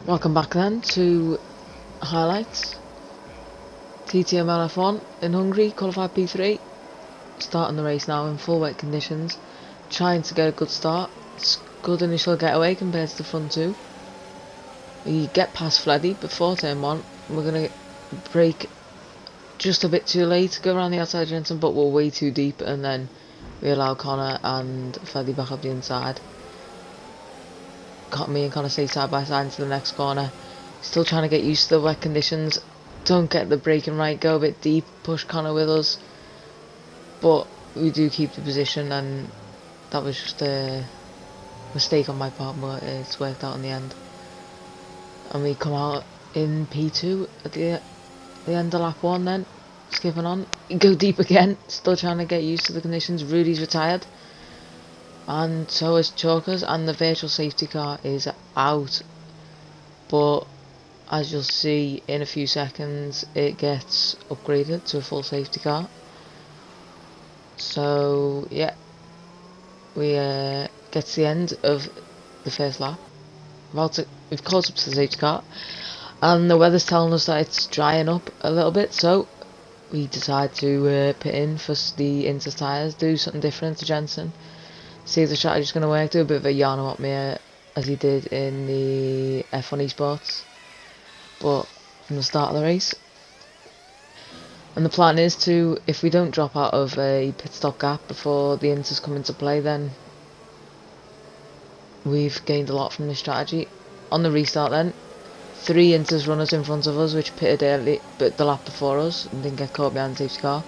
Welcome back then to highlights. TTML F1 in Hungary, qualified P3. Starting the race now in full wet conditions. Trying to get a good start. It's good initial getaway compared to the front two. We get past Fleddy before turn 1. We're going to brake just a bit too late, go around the outside Jensen, but we're way too deep, and then we allow Connor and Fleddy back up the inside. Me and Connor stay side by side into the next corner. Still trying to get used to the wet conditions. Don't get the braking right, go a bit deep, push Connor with us. But we do keep the position, and that was just a mistake on my part, but it's worked out in the end. And we come out in P2 at the end of lap 1 then. Skipping on. Go deep again. Still trying to get used to the conditions. Rudy's retired. And so is Chalkers, and the virtual safety car is out. But as you'll see in a few seconds, it gets upgraded to a full safety car. So yeah, we get to the end of the first lap. We've caught up to the safety car, and the weather's telling us that it's drying up a little bit. So we decide to pit in for the Inter tyres, do something different to Jensen. See if the strategy's going to work. Do a bit of a yarn at me as he did in the F1 esports, but from the start of the race. And the plan is to, if we don't drop out of a pit stop gap before the Inters come into play, then we've gained a lot from this strategy. On the restart then, 3 Inters runners in front of us, which pitted early, but the lap before us, and didn't get caught behind the safety car.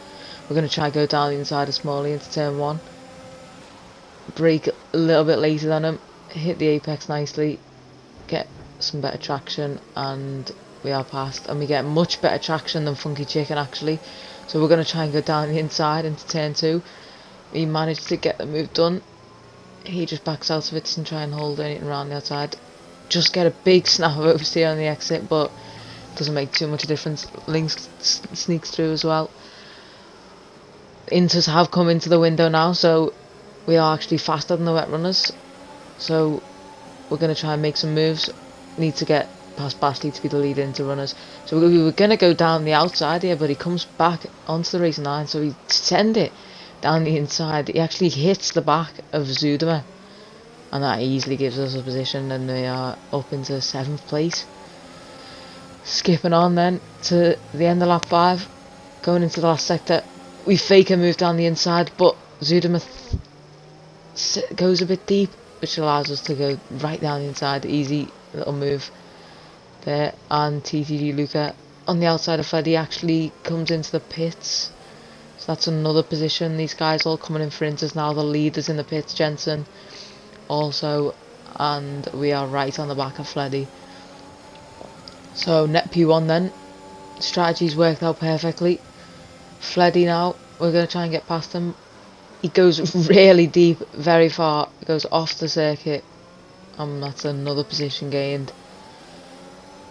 We're going to try and go down the inside of Smalley into turn 1. Brake a little bit later than him, hit the apex nicely, get some better traction, and we are past, and we get much better traction than Funky Chicken actually. So we're going to try and go down the inside into turn 2. We managed to get the move done. He just backs out of it and try and hold anything around the outside. Just get a big snap of oversteer on the exit, but doesn't make too much difference. Lynx sneaks through as well. Inters have come into the window now, so we are actually faster than the wet runners. So we're going to try and make some moves. Need to get past Bashley to be the lead into runners. So we were going to go down the outside here, but he comes back onto the racing line, so we send it down the inside. He actually hits the back of Zuidema, and that easily gives us a position, and we are up into 7th place. Skipping on then to the end of lap 5, going into the last sector. We fake a move down the inside, but Zuidema goes a bit deep, which allows us to go right down the inside. Easy little move there. And TTG Luca on the outside of Freddy actually comes into the pits, so that's another position. These guys all coming in for Inters now. The leaders in the pits, Jensen also, and we are right on the back of Fleddy. So net P1 then, strategies worked out perfectly. Fleddy now, we're going to try and get past him. He goes really deep, very far, goes off the circuit, and that's another position gained.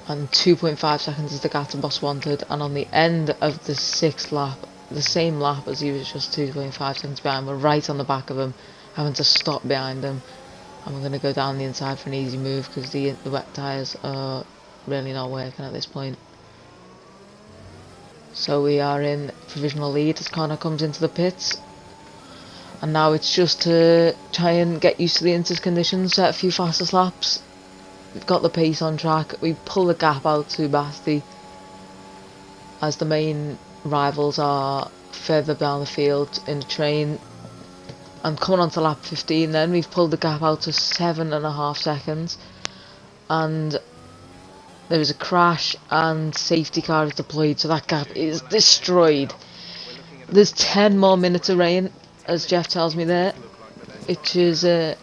And 2.5 seconds is the gap to Boss wanted, and on the end of the 6th lap, the same lap as he was just 2.5 seconds behind, we're right on the back of him, having to stop behind him, and we're going to go down the inside for an easy move because the wet tyres are really not working at this point. So we are in provisional lead as Connor comes into the pits. And now it's just to try and get used to the Inters conditions, set a few fastest laps. We've got the pace on track. We pull the gap out to Basti, as the main rivals are further down the field in the train. And coming on to lap 15 then, we've pulled the gap out to 7.5 seconds. And there is a crash and safety car is deployed, so that gap is destroyed. There's 10 more minutes of rain, as Jeff tells me there, which is a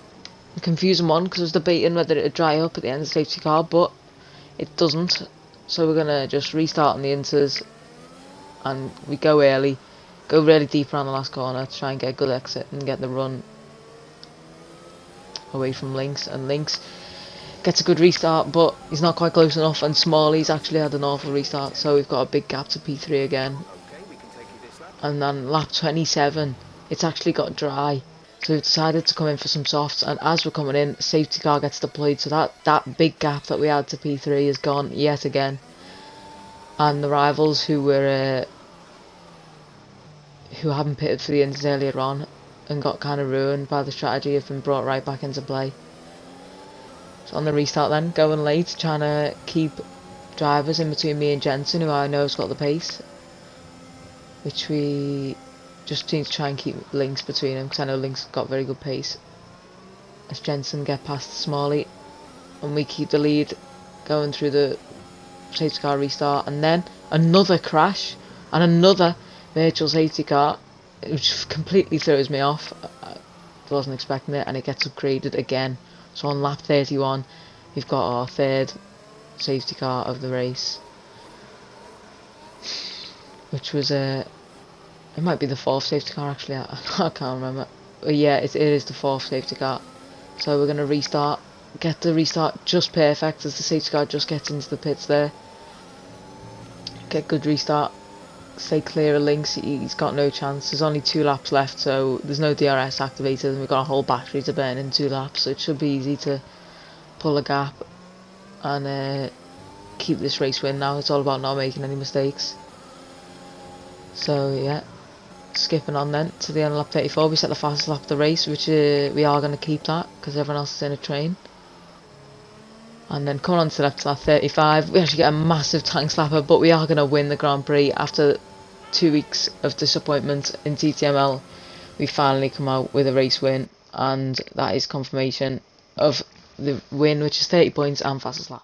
confusing one because I was debating whether it would dry up at the end of the safety car, but it doesn't. So we're going to just restart on the Inters, and we go early, go really deep around the last corner to try and get a good exit and get the run away from Lynx. And Lynx gets a good restart, but he's not quite close enough, and Smalley's actually had an awful restart, so we've got a big gap to P3 again. And then lap 27, it's actually got dry, So we've decided to come in for some softs, and as we're coming in, safety car gets deployed, so that big gap that we had to P3 is gone yet again. And the rivals who hadn't pitted for the Indies earlier on and got kind of ruined by the strategy have been brought right back into play. So on the restart then, going late, trying to keep drivers in between me and Jensen, who I know has got the pace, which we just need to try and keep links between them, because I know Link's got very good pace. As Jensen get past Smalley, and we keep the lead going through the safety car restart, and then another crash and another virtual safety car, which completely throws me off. I wasn't expecting it, and it gets upgraded again. So on lap 31 we've got our third safety car of the race, which was it might be the fourth safety car actually, I can't remember, but yeah, it is the fourth safety car. So we're going to restart, get the restart just perfect as the safety car just gets into the pits there, get good restart, stay clear of Links. He's got no chance. There's only 2 laps left, so there's no DRS activated, and we've got a whole battery to burn in 2 laps, so it should be easy to pull a gap and keep this race win now. It's all about not making any mistakes. So yeah, skipping on then to the end of lap 34, we set the fastest lap of the race, which we are going to keep that because everyone else is in a train. And then coming on to lap 35, we actually get a massive tank slapper, but we are going to win the Grand Prix after 2 weeks of disappointment in TTML. We finally come out with a race win, and that is confirmation of the win, which is 30 points and fastest lap.